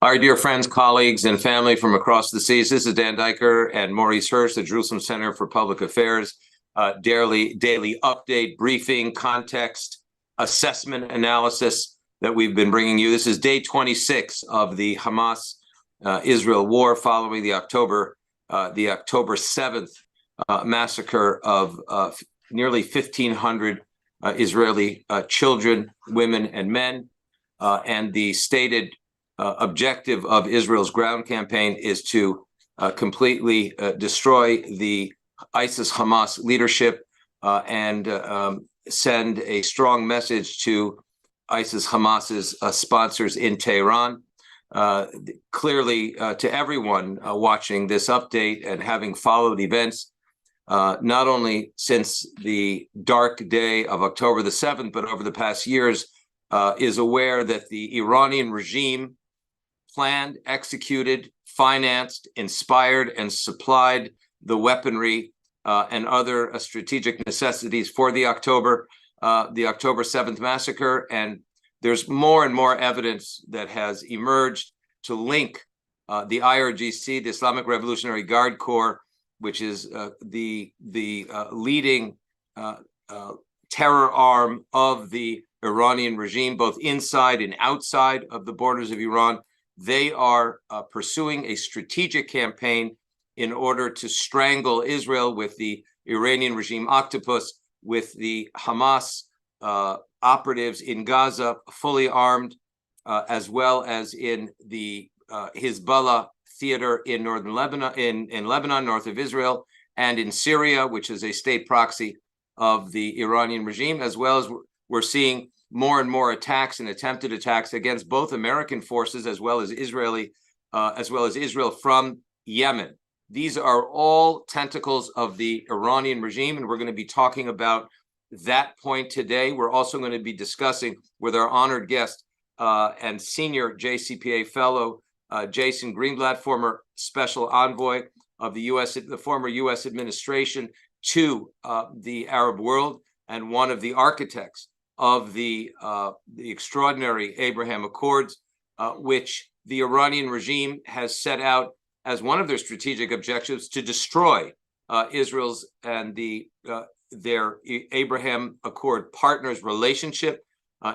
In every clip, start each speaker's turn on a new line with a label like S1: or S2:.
S1: Our dear friends, colleagues, and family from across the seas, this is Dan Diker and Maurice Hirsch, the Jerusalem Center for Public Affairs, daily update, briefing, context, assessment, analysis that we've been bringing you. This is day 26 of the Hamas-Israel war following the October 7th massacre of nearly 1,500 Israeli children, women, and men, and the stated objective of Israel's ground campaign is to completely destroy the ISIS-Hamas leadership and send a strong message to ISIS-Hamas's sponsors in Tehran. Clearly, to everyone watching this update and having followed events, not only since the dark day of October the 7th, but over the past years, is aware that the Iranian regime planned, executed, financed, inspired, and supplied the weaponry and other strategic necessities for the October 7th massacre. And there's more and more evidence that has emerged to link the IRGC, the Islamic Revolutionary Guard Corps, which is the leading terror arm of the Iranian regime, both inside and outside of the borders of Iran. They are pursuing a strategic campaign in order to strangle Israel with the Iranian regime octopus, with the Hamas operatives in Gaza fully armed, as well as in the Hezbollah theater in northern Lebanon, in Lebanon, north of Israel, and in Syria, which is a state proxy of the Iranian regime, as well as we're seeing more and more attacks and attempted attacks against both American forces as well as Israel from Yemen. These are all tentacles of the Iranian regime, and we're going to be talking about that point today. We're also going to be discussing with our honored guest and senior JCPA fellow Jason Greenblatt, former special envoy of the former U.S. administration to the Arab world, and one of the architects of the extraordinary Abraham Accords, which the Iranian regime has set out as one of their strategic objectives to destroy Israel's and their Abraham Accord partners' relationship,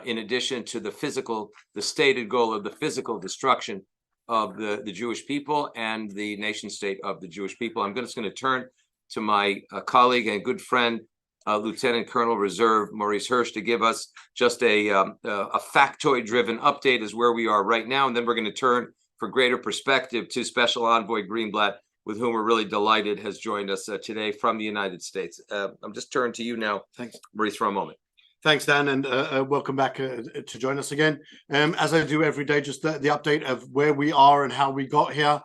S1: in addition to the stated goal of the physical destruction of the Jewish people and the nation state of the Jewish people. I'm just going to turn to my colleague and good friend, Lieutenant Colonel Reserve Maurice Hirsch, to give us just a factoid-driven update as where we are right now, and then we're going to turn for greater perspective to Special Envoy Greenblatt, with whom we're really delighted has joined us today from the United States. I'm just turning to you now. Thanks, Maurice, for a moment.
S2: Thanks, Dan, and welcome back to join us again. As I do every day, just the update of where we are and how we got here.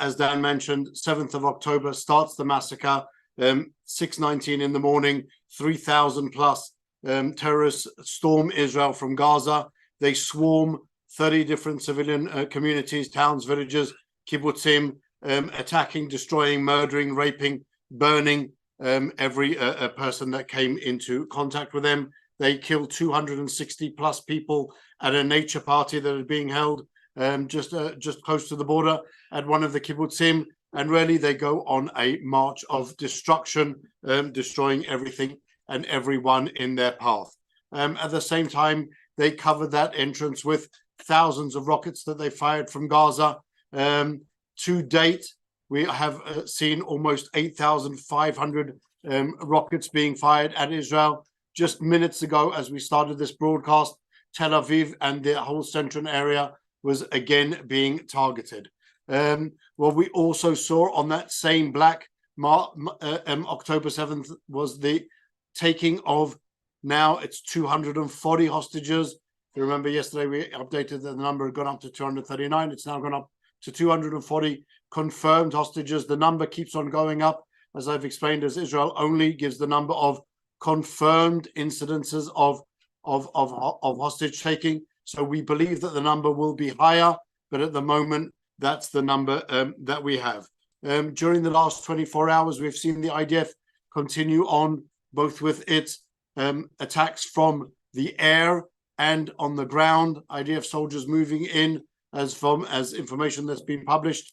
S2: As Dan mentioned, 7th of October starts the massacre. 6:19 in the morning, 3,000 plus terrorists storm Israel from Gaza. They swarm 30 different civilian communities, towns, villages, kibbutzim, attacking, destroying, murdering, raping, burning every person that came into contact with them. They killed 260 plus people at a nature party that is being held just close to the border at one of the kibbutzim. And really, they go on a march of destruction, destroying everything and everyone in their path. At the same time, they covered that entrance with thousands of rockets that they fired from Gaza. To date, we have seen almost 8,500 rockets being fired at Israel. Just minutes ago, as we started this broadcast, Tel Aviv and the whole central area was again being targeted. What we also saw on that same black October 7th was the taking of, now it's 240 hostages. If you remember yesterday, we updated that the number had gone up to 239. It's now gone up to 240 confirmed hostages. The number keeps on going up, as I've explained, as Israel only gives the number of confirmed incidences of hostage taking. So we believe that the number will be higher, but at the moment, that's the number that we have. During the last 24 hours, we've seen the IDF continue on both with its attacks from the air and on the ground. IDF soldiers moving in as information that's been published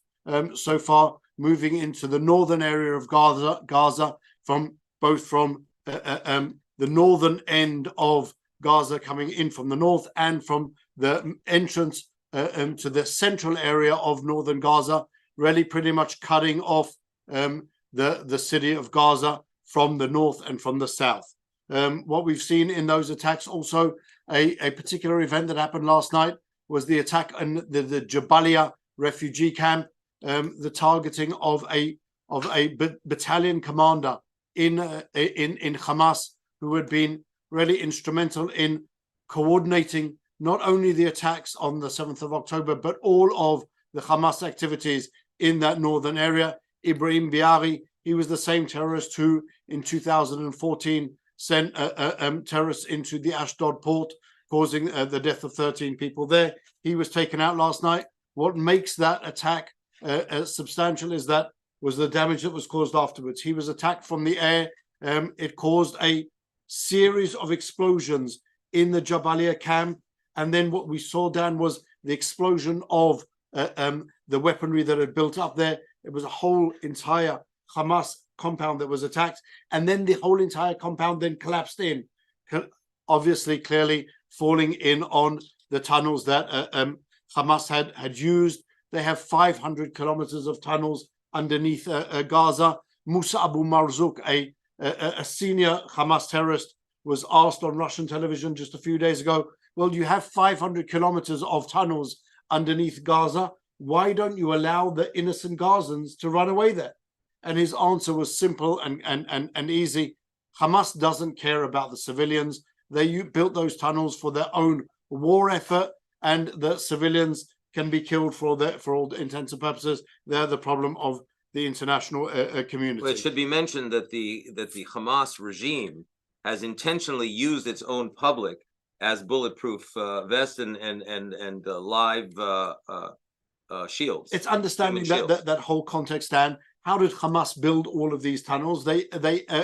S2: so far, moving into the northern area of Gaza from the northern end of Gaza, coming in from the north, and from the entrance to the central area of northern Gaza, really pretty much cutting off the city of Gaza from the north and from the south. What we've seen in those attacks, also a particular event that happened last night, was the attack on the Jabalia refugee camp, the targeting of a battalion commander in Hamas, who had been really instrumental in coordinating not only the attacks on the 7th of October, but all of the Hamas activities in that northern area. Ibrahim Biari, he was the same terrorist who in 2014 sent terrorists into the Ashdod port, causing the death of 13 people there. He was taken out last night. What makes that attack substantial was the damage that was caused afterwards. He was attacked from the air. It caused a series of explosions in the Jabalia camp. And then what we saw, Dan, was the explosion of the weaponry that had built up there. It was a whole entire Hamas compound that was attacked. And then the whole entire compound then collapsed in, obviously, clearly falling in on the tunnels that Hamas had used. They have 500 kilometers of tunnels underneath Gaza. Musa Abu Marzouk, a senior Hamas terrorist, was asked on Russian television just a few days ago, well, you have 500 kilometers of tunnels underneath Gaza. Why don't you allow the innocent Gazans to run away there? And his answer was simple and easy. Hamas doesn't care about the civilians. They built those tunnels for their own war effort, and the civilians can be killed for all intents and purposes. They're the problem of the international community.
S1: Well, it should be mentioned that the Hamas regime has intentionally used its own public as bulletproof vests and live shields.
S2: It's understanding that whole context, Dan. How did Hamas build all of these tunnels? They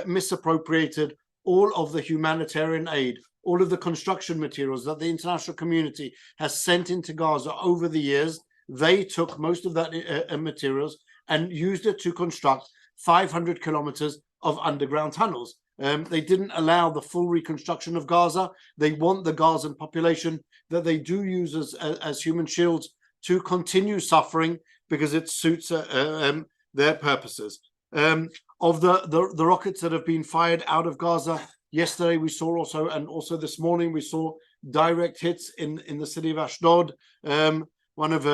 S2: misappropriated all of the humanitarian aid, all of the construction materials that the international community has sent into Gaza over the years. They took most of that materials and used it to construct 500 kilometers of underground tunnels. They didn't allow the full reconstruction of Gaza. They want the Gazan population that they do use as human shields to continue suffering because it suits their purposes. Of the rockets that have been fired out of Gaza, yesterday we saw also this morning we saw direct hits in the city of Ashdod, one of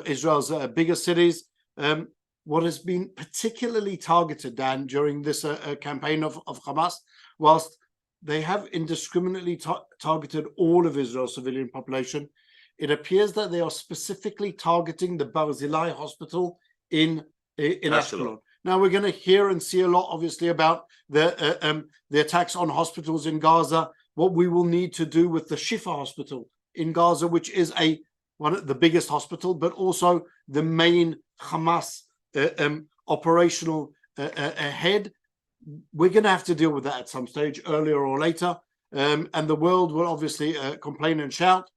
S2: Israel's biggest cities. What has been particularly targeted, Dan, during this campaign of Hamas, whilst they have indiscriminately targeted all of Israel's civilian population, it appears that they are specifically targeting the Barzilai hospital in Ashkelon. Now, we're going to hear and see a lot, obviously, about the attacks on hospitals in Gaza, what we will need to do with the Shifa hospital in Gaza, which is one of the biggest hospital, but also the main Hamas operational head. We're going to have to deal with that at some stage, earlier or later, and the world will obviously complain and shout.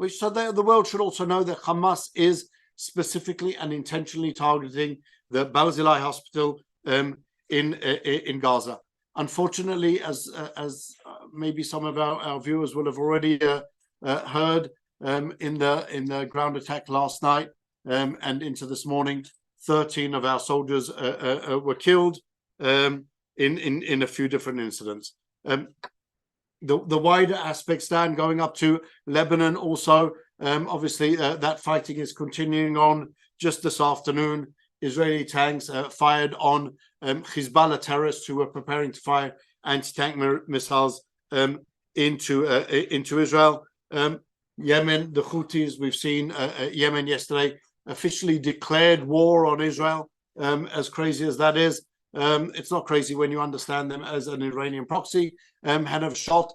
S2: So the world should also know that Hamas is specifically and intentionally targeting the Barzilai hospital in Gaza. Unfortunately, as maybe some of our viewers will have already heard, in the ground attack last night and into this morning, 13 of our soldiers were killed in a few different incidents. The wider aspects, Dan, going up to Lebanon also, obviously that fighting is continuing on. Just this afternoon, Israeli tanks fired on Hezbollah terrorists who were preparing to fire anti-tank missiles into Israel. Yemen, the Houthis, we've seen Yemen yesterday officially declared war on Israel. As crazy as that is, it's not crazy when you understand them as an Iranian proxy, have shot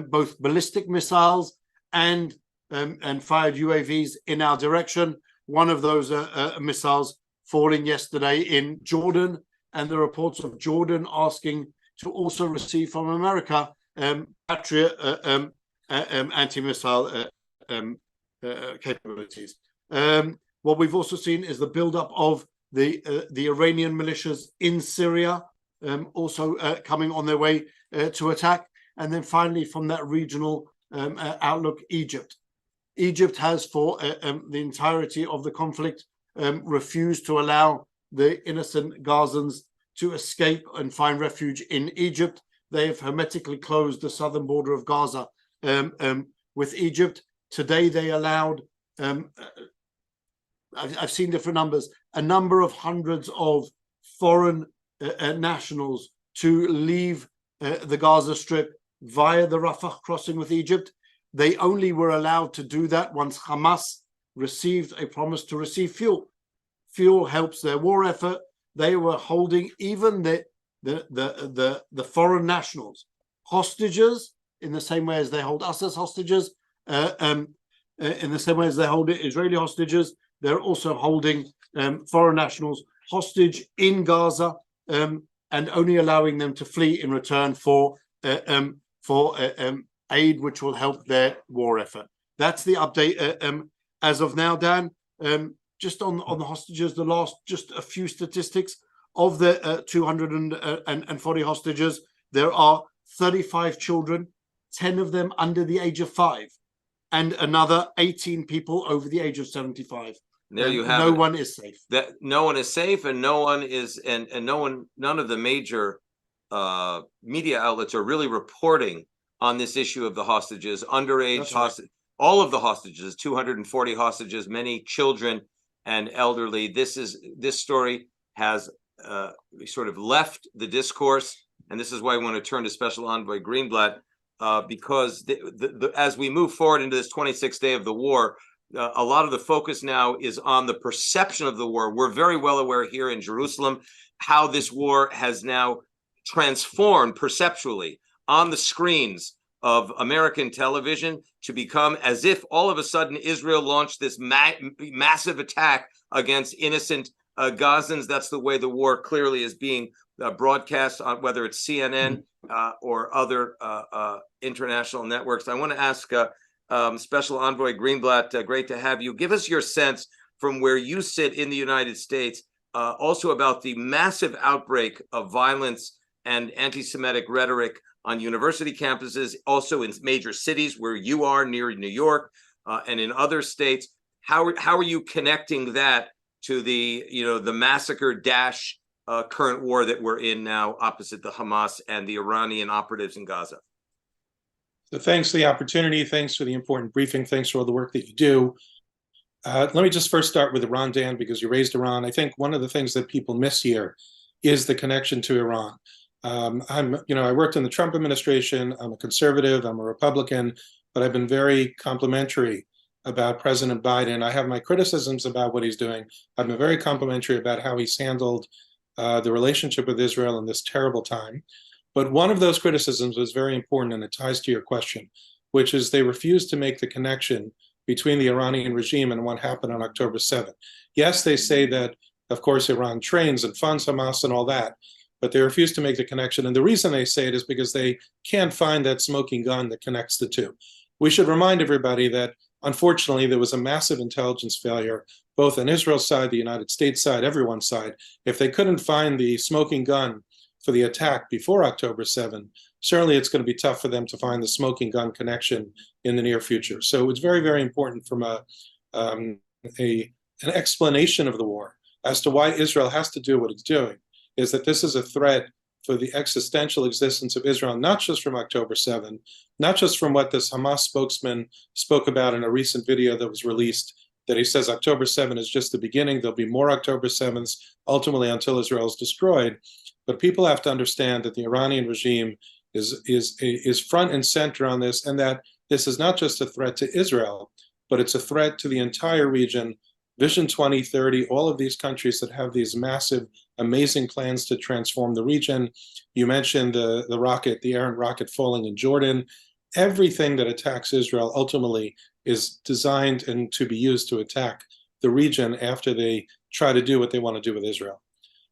S2: both ballistic missiles and fired UAVs in our direction. One of those missiles falling yesterday in Jordan, and the reports of Jordan asking to also receive from America Patriot anti-missile capabilities. What we've also seen is the buildup of the Iranian militias in Syria, also coming on their way to attack. And then finally, from that regional outlook, Egypt. Egypt has, for the entirety of the conflict, refused to allow the innocent Gazans to escape and find refuge in Egypt. They have hermetically closed the southern border of Gaza with Egypt. Today, they allowed, I've seen different numbers, a number of hundreds of foreign nationals to leave the Gaza Strip via the Rafah crossing with Egypt. They only were allowed to do that once Hamas received a promise to receive fuel. Fuel helps their war effort. They were holding even the foreign nationals hostages in the same way as they hold us as hostages, in the same way as they hold Israeli hostages. They're also holding foreign nationals hostage in Gaza, and only allowing them to flee in return for aid, which will help their war effort. That's the update as of now, Dan. Just on the hostages, just a few statistics. Of the 240 hostages, there are 35 children, 10 of them under the age of 5, and another 18 people over the age of 75.
S1: There you have
S2: no one is safe.
S1: That no one is safe, and no one is, and none of the major media outlets are really reporting on this issue of the hostages, underage hostages, all of the hostages, 240 hostages, many children and elderly. This story has sort of left the discourse, and this is why I want to turn to Special Envoy Greenblatt, because as we move forward into this 26th day of the war, a lot of the focus now is on the perception of the war. We're very well aware here in Jerusalem how this war has now transformed perceptually on the screens of American television to become as if all of a sudden Israel launched this massive attack against innocent Gazans. That's the way the war clearly is being broadcast on, whether it's CNN or other international networks. I want to ask Special Envoy Greenblatt, great to have you. Give us your sense from where you sit in the United States, also about the massive outbreak of violence and anti-Semitic rhetoric on university campuses, also in major cities where you are near New York and in other states. How are you connecting that to the massacre dash current war that we're in now opposite the Hamas and the Iranian operatives in Gaza?
S3: So thanks for the opportunity. Thanks for the important briefing. Thanks for all the work that you do. Let me just first start with Iran, Dan, because you raised Iran. I think one of the things that people miss here is the connection to Iran. I worked in the Trump administration. I'm a conservative. I'm a Republican, but I've been very complimentary about President Biden. I have my criticisms about what he's doing. I've been very complimentary about how he's handled the relationship with Israel in this terrible time. But one of those criticisms was very important, and it ties to your question, which is they refused to make the connection between the Iranian regime and what happened on October 7th. Yes, they say that, of course, Iran trains and funds Hamas and all that, but they refuse to make the connection. And the reason they say it is because they can't find that smoking gun that connects the two. We should remind everybody that, unfortunately, there was a massive intelligence failure, both on Israel's side, the United States side, everyone's side. If they couldn't find the smoking gun for the attack before October 7th, certainly it's going to be tough for them to find the smoking gun connection in the near future. So it's very, very important from an explanation of the war as to why Israel has to do what it's doing, is that this is a threat for the existential existence of Israel, not just from October 7th, not just from what this Hamas spokesman spoke about in a recent video that was released, that he says October 7th is just the beginning. There'll be more October 7ths, ultimately until Israel is destroyed. But people have to understand that the Iranian regime is front and center on this, and that this is not just a threat to Israel, but it's a threat to the entire region. Vision 2030, all of these countries that have these massive, amazing plans to transform the region. You mentioned the rocket, the errant rocket falling in Jordan. Everything that attacks Israel ultimately is designed and to be used to attack the region after they try to do what they want to do with Israel.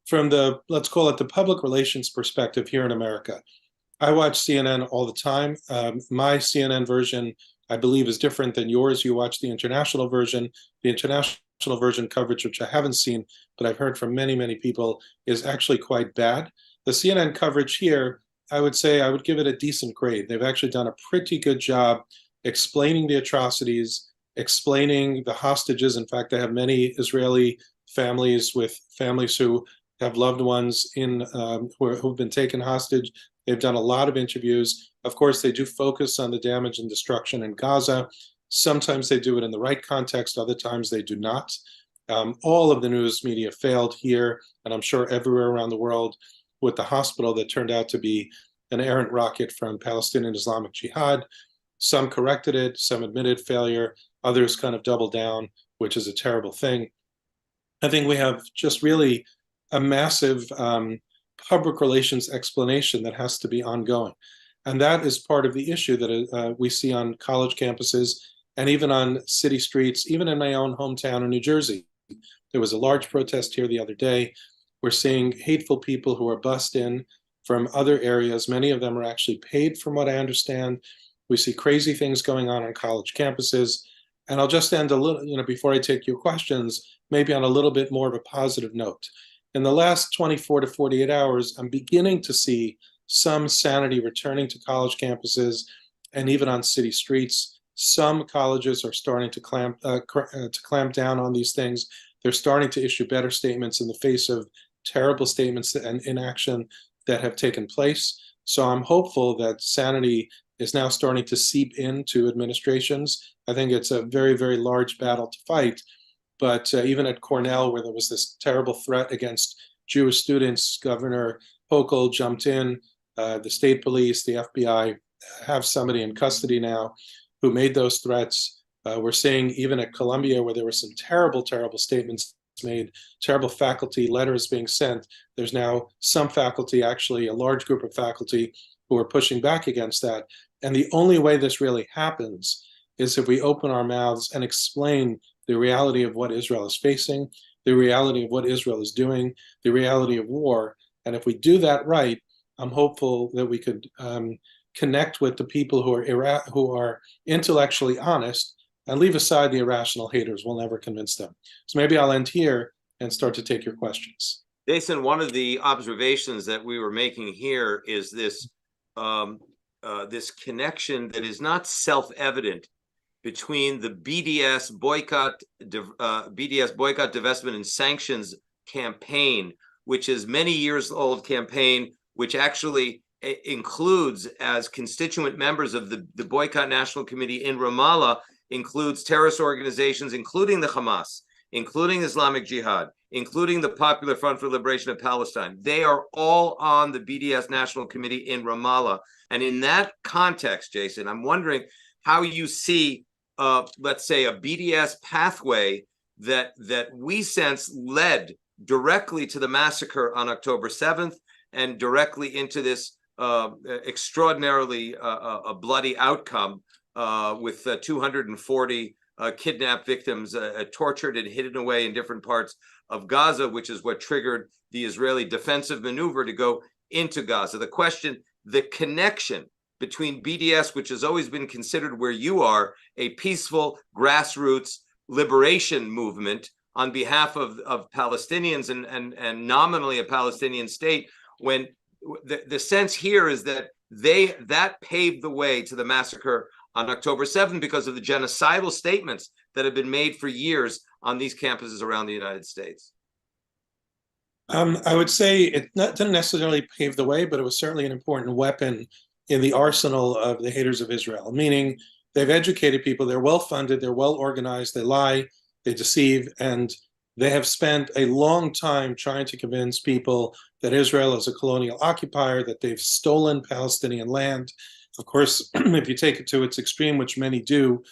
S3: From the, let's call it the public relations perspective here in America, I watch CNN all the time. My CNN version I believe, is different than yours. You watch the international version. The international version coverage, which I haven't seen, but I've heard from many, many people, is actually quite bad. The CNN coverage here, I would say I would give it a decent grade. They've actually done a pretty good job explaining the atrocities, explaining the hostages. In fact, they have many Israeli families with families who have loved ones in who've been taken hostage. They've done a lot of interviews. Of course, they do focus on the damage and destruction in Gaza. Sometimes they do it in the right context, other times they do not. All of the news media failed here, and I'm sure everywhere around the world, with the hospital that turned out to be an errant rocket from Palestinian Islamic Jihad. Some corrected it, some admitted failure, others kind of doubled down, which is a terrible thing. I think we have just really a massive public relations explanation that has to be ongoing. And that is part of the issue that we see on college campuses and even on city streets, even in my own hometown in New Jersey. There was a large protest here the other day. We're seeing hateful people who are bussed in from other areas. Many of them are actually paid, from what I understand. We see crazy things going on college campuses. And I'll just end a little, before I take your questions, maybe on a little bit more of a positive note. In the last 24 to 48 hours, I'm beginning to see some sanity returning to college campuses and even on city streets. Some colleges are starting to clamp down on these things. They're starting to issue better statements in the face of terrible statements and inaction that have taken place. So I'm hopeful that sanity is now starting to seep into administrations. I think it's a very, very large battle to fight. But even at Cornell, where there was this terrible threat against Jewish students, Governor Hochul jumped in. The state police, the FBI have somebody in custody now who made those threats. We're seeing even at Columbia, where there were some terrible, terrible statements made, terrible faculty letters being sent. There's now some faculty, actually a large group of faculty, who are pushing back against that. And the only way this really happens is if we open our mouths and explain the reality of what Israel is facing, the reality of what Israel is doing, the reality of war. And if we do that right, I'm hopeful that we could connect with the people who are intellectually honest and leave aside the irrational haters. We'll never convince them. So maybe I'll end here and start to take your questions.
S1: Jason, one of the observations that we were making here is this this connection that is not self-evident between the BDS boycott, divestment, and sanctions campaign, which is many years old campaign, which actually includes, as constituent members of the Boycott National Committee in Ramallah, includes terrorist organizations, including the Hamas, including Islamic Jihad, including the Popular Front for Liberation of Palestine. They are all on the BDS National Committee in Ramallah. And in that context, Jason, I'm wondering how you see, let's say, a BDS pathway that we sense led directly to the massacre on October 7th and directly into this extraordinarily bloody outcome with 240 kidnapped victims tortured and hidden away in different parts of Gaza, which is what triggered the Israeli defensive maneuver to go into Gaza. The question, the connection between BDS, which has always been considered where you are, a peaceful grassroots liberation movement on behalf of Palestinians and nominally a Palestinian state, when the sense here is that that paved the way to the massacre on October 7th because of the genocidal statements that have been made for years on these campuses around the United States.
S3: I would say it didn't necessarily pave the way, but it was certainly an important weapon in the arsenal of the haters of Israel, meaning they've educated people, they're well-funded, they're well-organized, they lie, they deceive, and they have spent a long time trying to convince people that Israel is a colonial occupier, that they've stolen Palestinian land. Of course, if you take it to its extreme, which many do,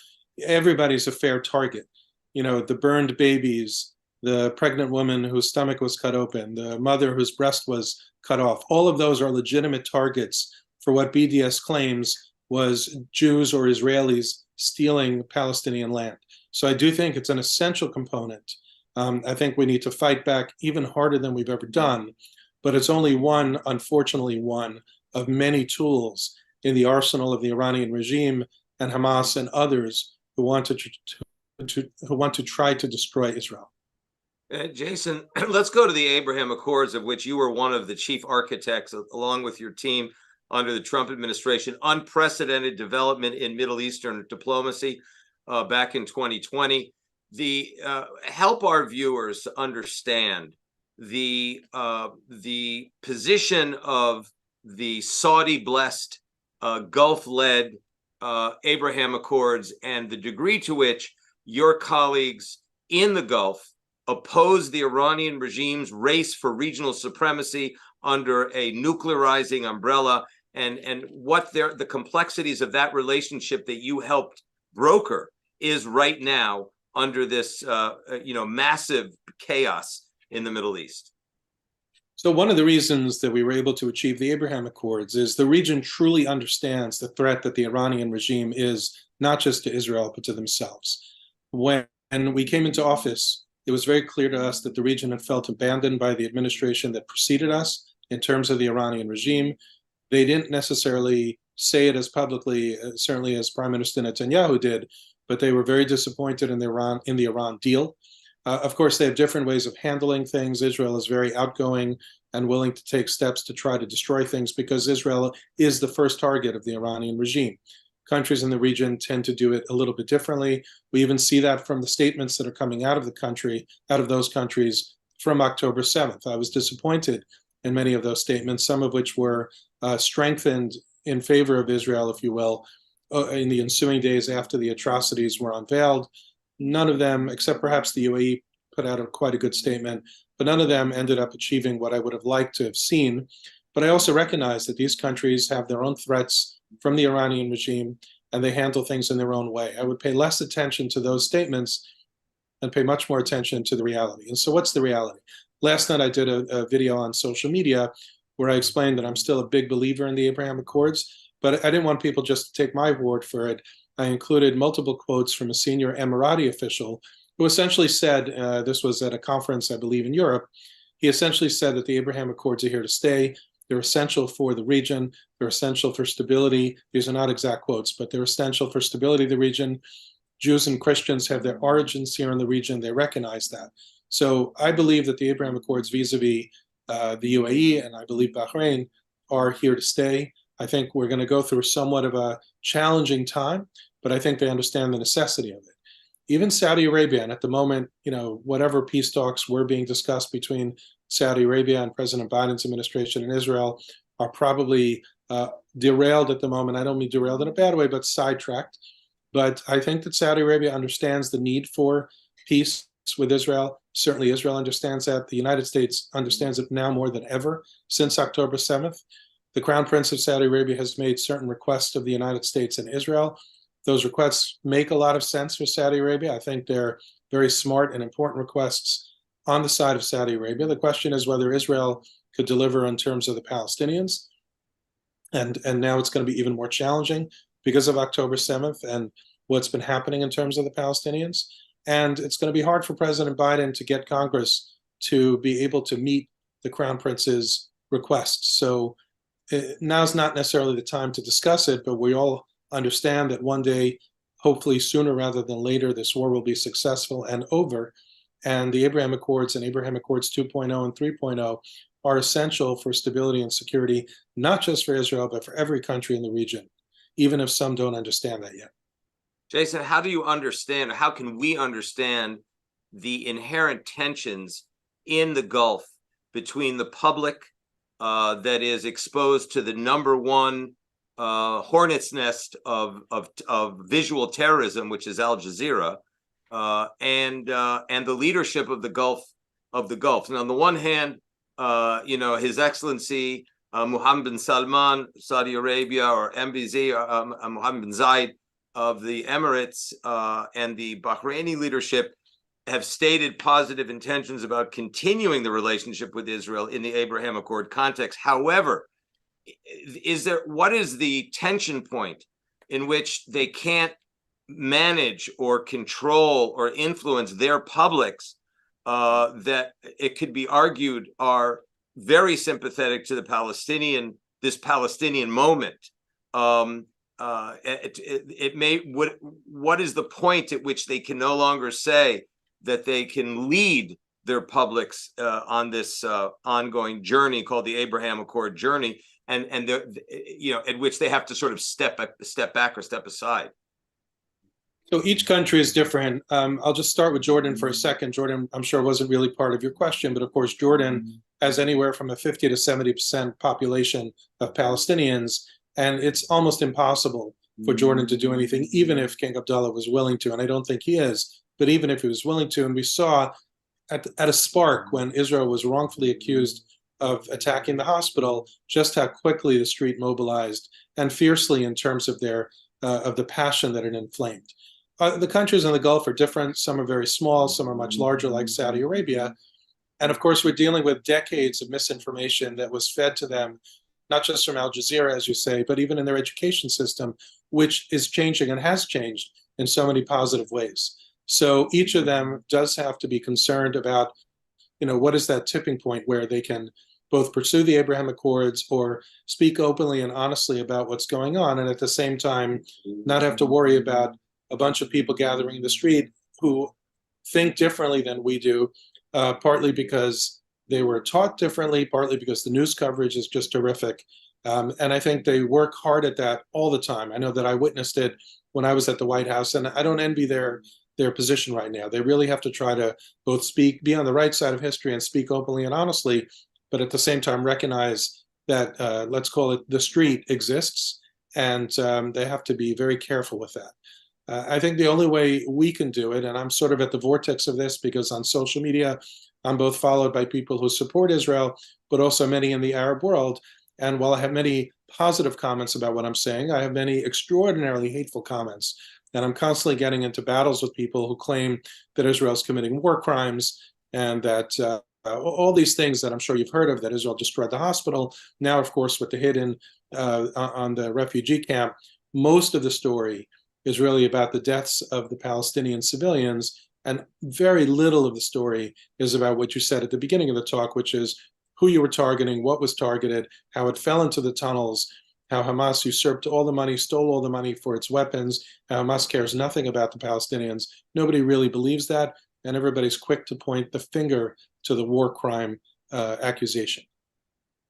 S3: everybody's a fair target. The burned babies, the pregnant woman whose stomach was cut open, the mother whose breast was cut off, all of those are legitimate targets for what BDS claims was Jews or Israelis stealing Palestinian land. So I do think it's an essential component. I think we need to fight back even harder than we've ever done, but it's only unfortunately one of many tools in the arsenal of the Iranian regime and Hamas and others who want to try to destroy Israel.
S1: Jason, let's go to the Abraham Accords, of which you were one of the chief architects, along with your team under the Trump administration. Unprecedented development in Middle Eastern diplomacy back in 2020. Help our viewers to understand the position of the Saudi-blessed, Gulf-led Abraham Accords, and the degree to which your colleagues in the Gulf oppose the Iranian regime's race for regional supremacy under a nuclearizing umbrella, and what the complexities of that relationship that you helped broker is right now under this massive chaos in the Middle East.
S3: So one of the reasons that we were able to achieve the Abraham Accords is the region truly understands the threat that the Iranian regime is, not just to Israel, but to themselves. When we came into office, it was very clear to us that the region had felt abandoned by the administration that preceded us in terms of the Iranian regime. They didn't necessarily say it as publicly, certainly as Prime Minister Netanyahu did, but they were very disappointed in the Iran deal. Of course, they have different ways of handling things. Israel is very outgoing and willing to take steps to try to destroy things because Israel is the first target of the Iranian regime. Countries in the region tend to do it a little bit differently. We even see that from the statements that are coming out of those countries from October 7th. I was disappointed in many of those statements, some of which were strengthened in favor of Israel, if you will, in the ensuing days after the atrocities were unveiled. None of them, except perhaps the UAE, put out quite a good statement, but none of them ended up achieving what I would have liked to have seen. But I also recognize that these countries have their own threats from the Iranian regime, and they handle things in their own way. I would pay less attention to those statements and pay much more attention to the reality. And so what's the reality? Last night I did a video on social media where I explained that I'm still a big believer in the Abraham Accords, but I didn't want people just to take my word for it. I included multiple quotes from a senior Emirati official who essentially said, this was at a conference, I believe, in Europe, he essentially said that the Abraham Accords are here to stay. They're essential for the region. They're essential for stability. These are not exact quotes, but they're essential for stability of the region. Jews and Christians have their origins here in the region. They recognize that. So I believe that the Abraham Accords vis-a-vis the UAE, and I believe Bahrain, are here to stay. I think we're going to go through somewhat of a challenging time, but I think they understand the necessity of it. Even Saudi Arabia, and at the moment, whatever peace talks were being discussed between Saudi Arabia and President Biden's administration in Israel are probably derailed at the moment. I don't mean derailed in a bad way, but sidetracked. But I think that Saudi Arabia understands the need for peace with Israel. Certainly Israel understands that. The United States understands it now more than ever since October 7th. The Crown Prince of Saudi Arabia has made certain requests of the United States and Israel. Those requests make a lot of sense for Saudi Arabia. I think they're very smart and important requests on the side of Saudi Arabia. The question is whether Israel could deliver in terms of the Palestinians. And now it's going to be even more challenging because of October 7th and what's been happening in terms of the Palestinians. And it's going to be hard for President Biden to get Congress to be able to meet the Crown Prince's requests. So now's not necessarily the time to discuss it, but we all understand that one day, hopefully sooner rather than later, this war will be successful and over. And the Abraham Accords and Abraham Accords 2.0 and 3.0 are essential for stability and security, not just for Israel, but for every country in the region, even if some don't understand that yet.
S1: Jason, how do you understand, or how can we understand the inherent tensions in the Gulf between the public that is exposed to the number one hornet's nest of visual terrorism, which is Al Jazeera, and the leadership of the Gulf And on the one hand, His Excellency Mohammed bin Salman, Saudi Arabia, or MBZ, Mohammed bin Zayed of the Emirates, and the Bahraini leadership have stated positive intentions about continuing the relationship with Israel in the Abraham Accord context. However, what is the tension point in which they can't manage or control or influence their publics that it could be argued are very sympathetic to this Palestinian moment? what is the point at which they can no longer say that they can lead their publics on this ongoing journey called the Abraham Accord journey, and at which they have to sort of step back or step aside?
S3: So each country is different. I'll just start with Jordan for a second. Jordan, I'm sure, wasn't really part of your question, but of course, Jordan has anywhere from a 50 to 70% population of Palestinians, and it's almost impossible for Jordan to do anything, even if King Abdullah was willing to, and I don't think he is, but even if he was willing to. And we saw at a spark when Israel was wrongfully accused of attacking the hospital, just how quickly the street mobilized, and fiercely in terms of the passion that it inflamed. The countries in the Gulf are different. Some are very small, some are much larger, like Saudi Arabia. And of course, we're dealing with decades of misinformation that was fed to them, not just from Al Jazeera, as you say, but even in their education system, which is changing and has changed in so many positive ways. So each of them does have to be concerned about, what is that tipping point where they can both pursue the Abraham Accords or speak openly and honestly about what's going on, and at the same time not have to worry about a bunch of people gathering in the street who think differently than we do, partly because they were taught differently, partly because the news coverage is just terrific. And I think they work hard at that all the time. I know that I witnessed it when I was at the White House, and I don't envy their position right now. They really have to try to both be on the right side of history and speak openly and honestly, but at the same time recognize that, let's call it, the street exists, and they have to be very careful with that. I think the only way we can do it, and I'm sort of at the vortex of this because on social media, I'm both followed by people who support Israel, but also many in the Arab world. And while I have many positive comments about what I'm saying, I have many extraordinarily hateful comments. And I'm constantly getting into battles with people who claim that Israel's committing war crimes and that all these things that I'm sure you've heard of, that Israel destroyed the hospital. Now, of course, with the hit on the refugee camp, most of the story is really about the deaths of the Palestinian civilians, and very little of the story is about what you said at the beginning of the talk, which is who you were targeting, what was targeted, how it fell into the tunnels, how Hamas usurped all the money, stole all the money for its weapons, how Hamas cares nothing about the Palestinians. Nobody really believes that, and everybody's quick to point the finger to the war crime accusation.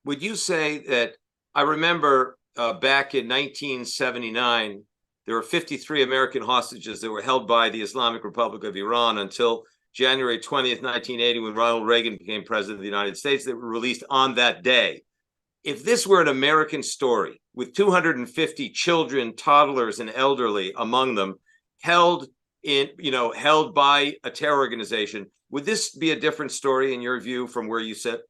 S1: Would you say that, I remember back in 1979, there were 53 American hostages that were held by the Islamic Republic of Iran until January 20th, 1980, when Ronald Reagan became president of the United States, that were released on that day. If this were an American story with 250 children, toddlers, and elderly among them held by a terror organization, would this be a different story in your view from where you sit?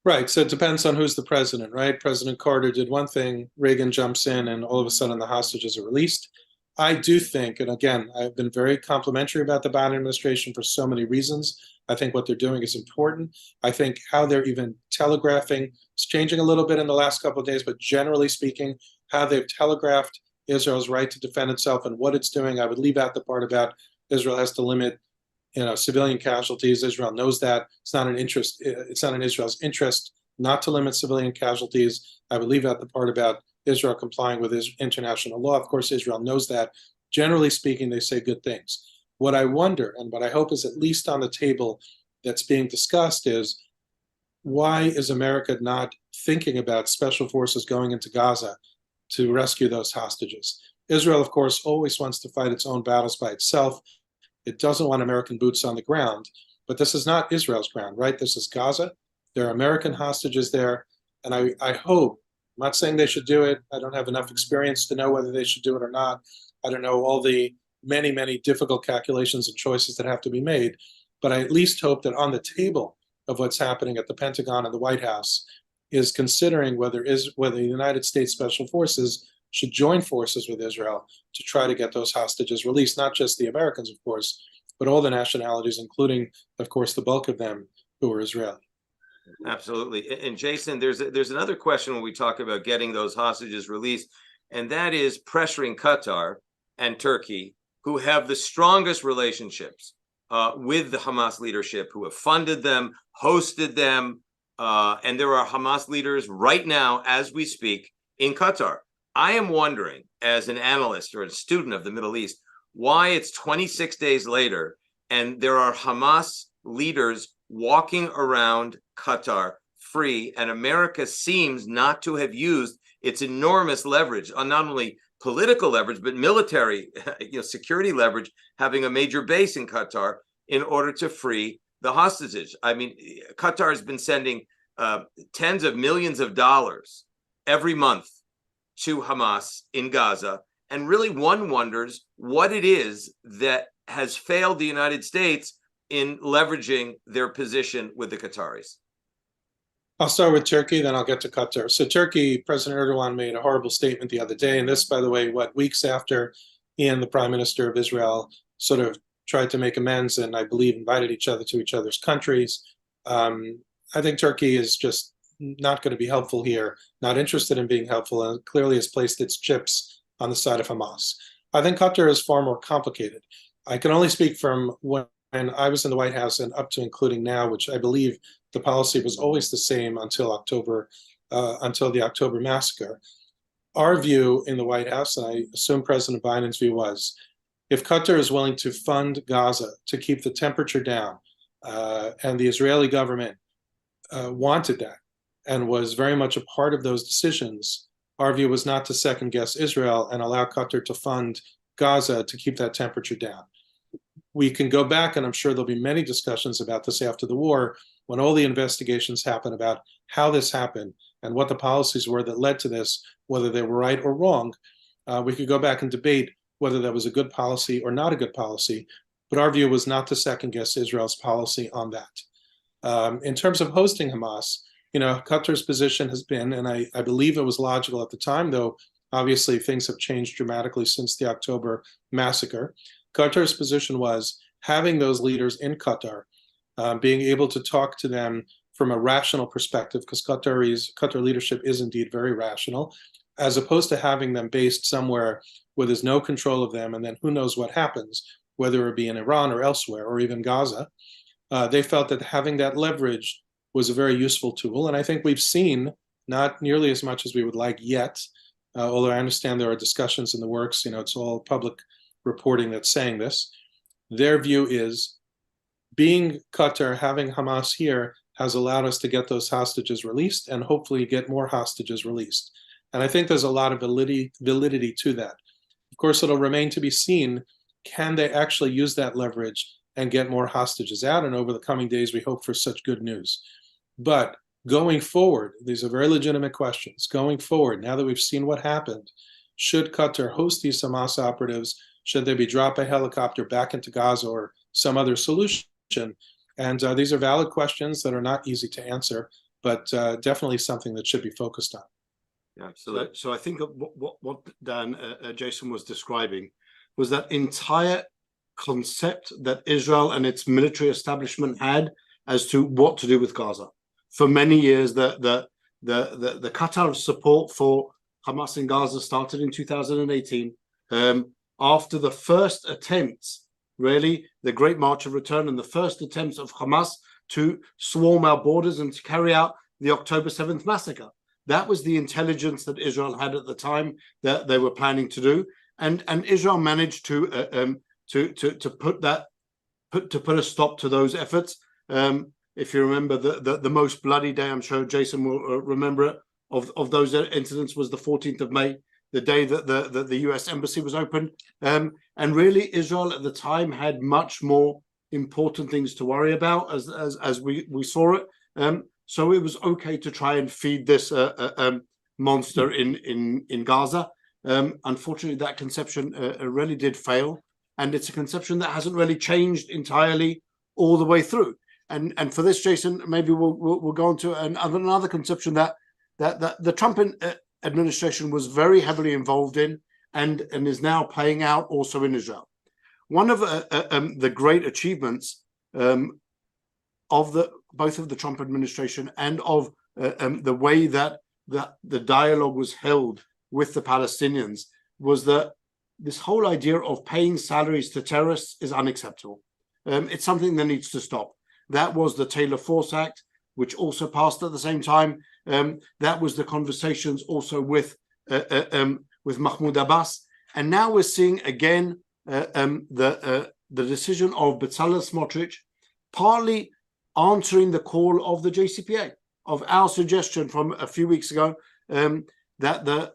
S3: Right. So it depends on who's the president, right? President Carter did one thing, Reagan jumps in, and all of a sudden the hostages are released. I do think, and again, I've been very complimentary about the Biden administration for so many reasons. I think what they're doing is important. I think how they're even telegraphing, it's changing a little bit in the last couple of days, but generally speaking, how they've telegraphed Israel's right to defend itself and what it's doing. I would leave out the part about Israel has to limit civilian casualties. Israel knows that. It's not in Israel's interest not to limit civilian casualties. I would leave out the part about Israel complying with international law. Of course, Israel knows that. Generally speaking, they say good things. What I wonder, and what I hope is at least on the table that's being discussed, is why is America not thinking about special forces going into Gaza to rescue those hostages? Israel, of course, always wants to fight its own battles by itself. It doesn't want American boots on the ground, but this is not Israel's ground, right? This is Gaza. There are American hostages there, and I hope, I'm not saying they should do it. I don't have enough experience to know whether they should do it or not. I don't know all the many, many difficult calculations and choices that have to be made, but I at least hope that on the table of what's happening at the Pentagon and the White House is considering whether the United States Special Forces should join forces with Israel to try to get those hostages released, not just the Americans, of course, but all the nationalities, including, of course, the bulk of them who are Israeli.
S1: Absolutely. And Jason, there's another question when we talk about getting those hostages released, and that is pressuring Qatar and Turkey, who have the strongest relationships with the Hamas leadership, who have funded them, hosted them, and there are Hamas leaders right now, as we speak, in Qatar. I am wondering, as an analyst or a student of the Middle East, why it's 26 days later and there are Hamas leaders walking around Qatar free, and America seems not to have used its enormous leverage on not only political leverage, but military, security leverage, having a major base in Qatar in order to free the hostages. I mean, Qatar has been sending tens of millions of dollars every month to Hamas in Gaza. And really one wonders what it is that has failed the United States in leveraging their position with the Qataris.
S3: I'll start with Turkey, then I'll get to Qatar. So Turkey, President Erdogan made a horrible statement the other day, and this, by the way, weeks after he and the Prime Minister of Israel sort of tried to make amends and I believe invited each other to each other's countries. I think Turkey is just not going to be helpful here, not interested in being helpful, and clearly has placed its chips on the side of Hamas. I think Qatar is far more complicated. I can only speak from when I was in the White House and up to including now, which I believe the policy was always the same until the October massacre. Our view in the White House, and I assume President Biden's view, was if Qatar is willing to fund Gaza to keep the temperature down, and the Israeli government wanted that and was very much a part of those decisions, our view was not to second guess Israel and allow Qatar to fund Gaza to keep that temperature down. We can go back, and I'm sure there'll be many discussions about this after the war, when all the investigations happen about how this happened and what the policies were that led to this, whether they were right or wrong. We could go back and debate whether that was a good policy or not a good policy, but our view was not to second guess Israel's policy on that. In terms of hosting Hamas, Qatar's position has been, and I believe it was logical at the time, though obviously things have changed dramatically since the October massacre. Qatar's position was having those leaders in Qatar, being able to talk to them from a rational perspective, because Qatar leadership is indeed very rational, as opposed to having them based somewhere where there's no control of them, and then who knows what happens, whether it be in Iran or elsewhere, or even Gaza. They felt that having that leverage was a very useful tool, and I think we've seen, not nearly as much as we would like yet, although I understand there are discussions in the works, it's all public reporting that's saying this. Their view is being Qatar, having Hamas here, has allowed us to get those hostages released and hopefully get more hostages released. And I think there's a lot of validity to that. Of course, it'll remain to be seen, can they actually use that leverage and get more hostages out? And over the coming days, we hope for such good news. But going forward, these are very legitimate questions. Going forward, now that we've seen what happened, should Qatar host these Hamas operatives? Should they be dropped by helicopter back into Gaza or some other solution? And these are valid questions that are not easy to answer, but definitely something that should be focused on.
S2: Yeah, so I think what Dan, Jason was describing was that entire concept that Israel and its military establishment had as to what to do with Gaza. For many years, the Qatar support for Hamas in Gaza started in 2018. After the first attempts, really, the Great March of Return and the first attempts of Hamas to swarm our borders and to carry out the October 7th massacre. That was the intelligence that Israel had at the time that they were planning to do, and Israel managed to put a stop to those efforts. If you remember, the most bloody day, I'm sure Jason will remember it, of those incidents was the 14th of May, the day that the US embassy was opened. And really, Israel at the time had much more important things to worry about, as we saw it. So it was okay to try and feed this monster in Gaza. Unfortunately, that conception really did fail, and it's a conception that hasn't really changed entirely all the way through. And for this, Jason, maybe we'll go on to another conception that the Trump administration was very heavily involved in, and is now playing out also in Israel. One of the great achievements of both of the Trump administration and of the way that the dialogue was held with the Palestinians was that this whole idea of paying salaries to terrorists is unacceptable. It's something that needs to stop. That was the Taylor Force Act, which also passed at the same time. That was the conversations also with with Mahmoud Abbas, and now we're seeing again the decision of Bezalel Smotrich, partly answering the call of the JCPA, of our suggestion from a few weeks ago, that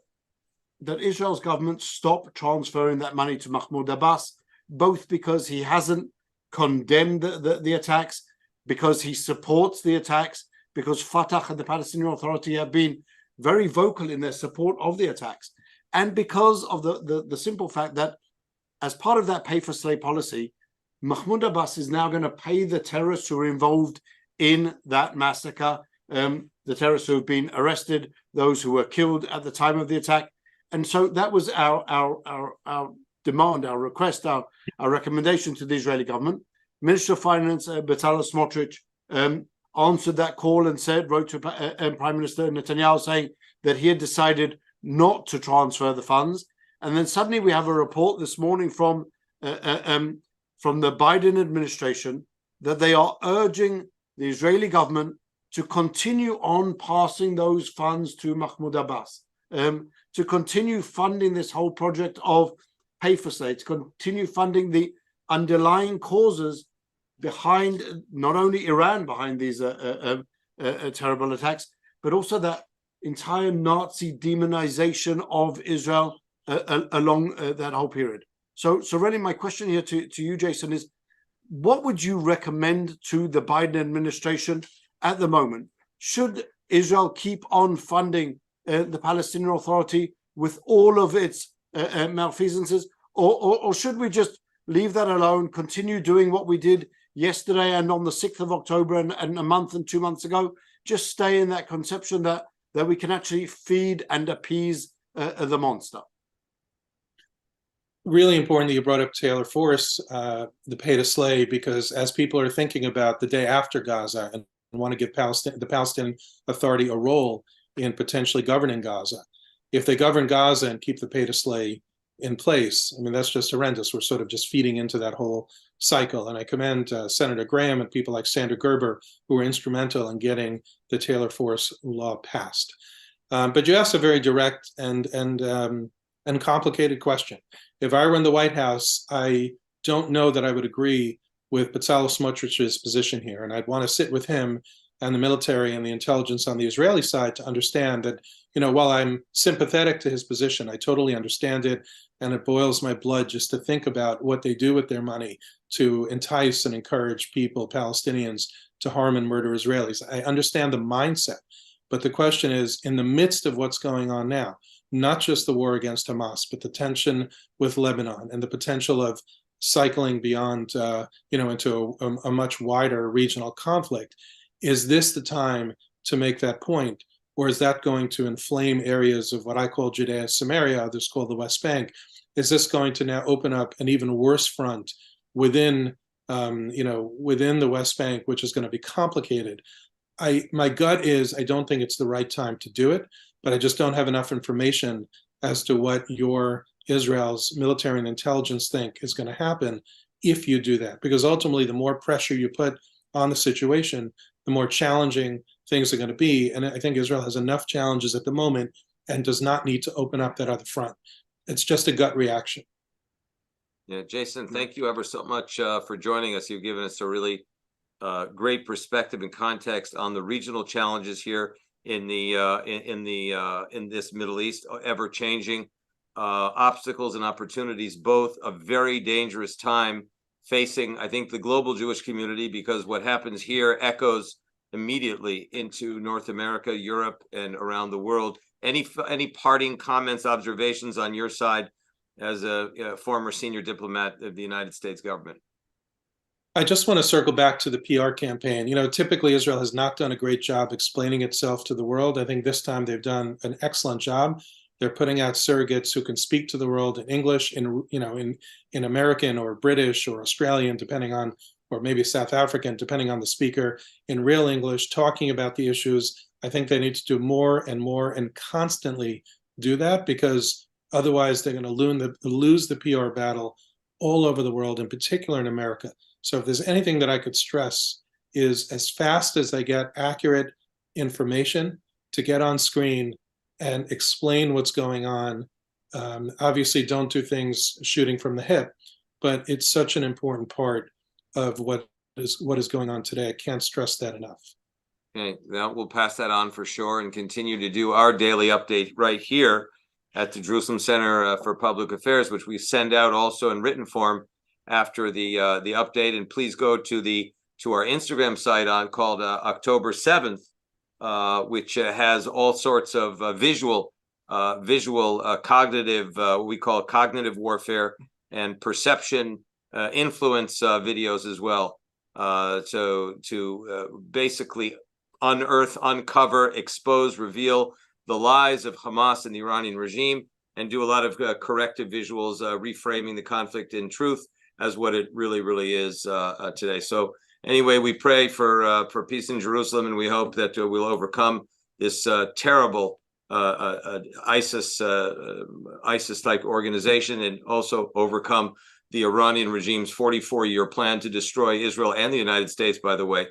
S2: Israel's government stop transferring that money to Mahmoud Abbas, both because he hasn't condemned the attacks, because he supports the attacks, because Fatah and the Palestinian Authority have been very vocal in their support of the attacks, and because of the simple fact that as part of that pay-for-slay policy, Mahmoud Abbas is now going to pay the terrorists who were involved in that massacre, the terrorists who have been arrested, those who were killed at the time of the attack. And so that was our demand, our request, our recommendation to the Israeli government. Minister of Finance Bezalel Smotrich answered that call and wrote to Prime Minister Netanyahu saying that he had decided not to transfer the funds. And then suddenly we have a report this morning from the Biden administration that they are urging the Israeli government to continue on passing those funds to Mahmoud Abbas, to continue funding this whole project of pay-for-slay, to continue funding the underlying causes behind not only Iran behind these terrible attacks, but also that entire Nazi demonization of Israel along that whole period. So really my question here to you, Jason, is what would you recommend to the Biden administration at the moment? Should Israel keep on funding the Palestinian Authority with all of its malfeasances, or should we just leave that alone, continue doing what we did yesterday and on the 6th of October and a month and 2 months ago, just stay in that conception that we can actually feed and appease the monster?
S3: Really important that you brought up Taylor Force, the pay to slay, because as people are thinking about the day after Gaza and want to give the Palestinian Authority a role in potentially governing Gaza, if they govern Gaza and keep the pay to slay in place, I mean, that's just horrendous. We're sort of just feeding into that whole cycle. And I commend Senator Graham and people like Sandra Gerber, who were instrumental in getting the Taylor Force law passed. But you asked a very direct and complicated question. If I were in the White House, I don't know that I would agree with Bezalel Smotrich's position here. And I'd want to sit with him and the military and the intelligence on the Israeli side to understand that, you know, while I'm sympathetic to his position, I totally understand it. And it boils my blood just to think about what they do with their money to entice and encourage people, Palestinians, to harm and murder Israelis. I understand the mindset. But the question is, in the midst of what's going on now, not just the war against Hamas, but the tension with Lebanon and the potential of cycling beyond, into a much wider regional conflict, is this the time to make that point? Or is that going to inflame areas of what I call Judea Samaria, others call the West Bank? Is this going to now open up an even worse front within the West Bank, which is going to be complicated? My gut is I don't think it's the right time to do it, but I just don't have enough information as to what your Israel's military and intelligence think is going to happen if you do that. Because ultimately, the more pressure you put on the situation, the more challenging things are going to be. And I think Israel has enough challenges at the moment and does not need to open up that other front. It's just a gut reaction.
S1: Yeah, Jason, thank you ever so much for joining us. You've given us a really great perspective and context on the regional challenges here in this Middle East, ever changing obstacles and opportunities, both a very dangerous time facing, I think, the global Jewish community, because what happens here echoes immediately into North America, Europe, and around the world. Any parting comments, observations on your side as a former senior diplomat of the United States government?
S3: I just want to circle back to the PR campaign. You know, typically Israel has not done a great job explaining itself to the world. I think this time they've done an excellent job. They're putting out surrogates who can speak to the world in English, in American or British or Australian, depending on, or maybe South African, depending on the speaker, in real English, talking about the issues. I think they need to do more and more and constantly do that, because otherwise they're going to lose the PR battle all over the world, in particular in America. So if there's anything that I could stress is, as fast as they get accurate information, to get on screen and explain what's going on. Obviously, don't do things shooting from the hip, but it's such an important part of what is going on today. I can't stress that enough.
S1: Okay, now we'll pass that on for sure and continue to do our daily update right here at the Jerusalem Center for Public Affairs, which we send out also in written form after the update. And please go to our Instagram site called October 7th, which has all sorts of visual cognitive, we call cognitive warfare and perception influence videos as well. To basically unearth, uncover, expose, reveal the lies of Hamas and the Iranian regime, and do a lot of corrective visuals, reframing the conflict in truth as what it really is today. So anyway, we pray for peace in Jerusalem, and we hope that we'll overcome this terrible ISIS type organization, and also overcome the Iranian regime's 44-year plan to destroy Israel and the United States, by the way,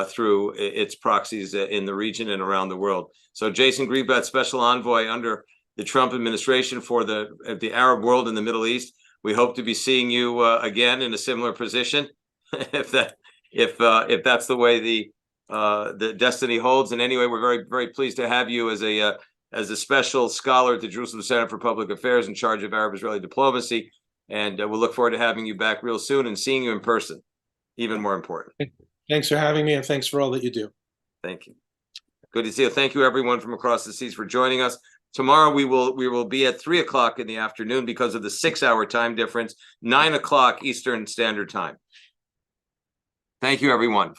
S1: through its proxies in the region and around the world. So Jason Greenblatt, Special Envoy under the Trump administration for the Arab world and the Middle East. We hope to be seeing you again in a similar position, if that's the way the destiny holds. And anyway, we're very pleased to have you as a special scholar at the Jerusalem Center for Public Affairs in charge of Arab-Israeli diplomacy. And we'll look forward to having you back real soon and seeing you in person, even more important.
S3: Thanks for having me, and thanks for all that you do.
S1: Thank you. Good to see you. Thank you, everyone from across the seas, for joining us. Tomorrow we will be at 3 o'clock in the afternoon because of the 6-hour time difference, 9 o'clock Eastern Standard Time. Thank you, everyone.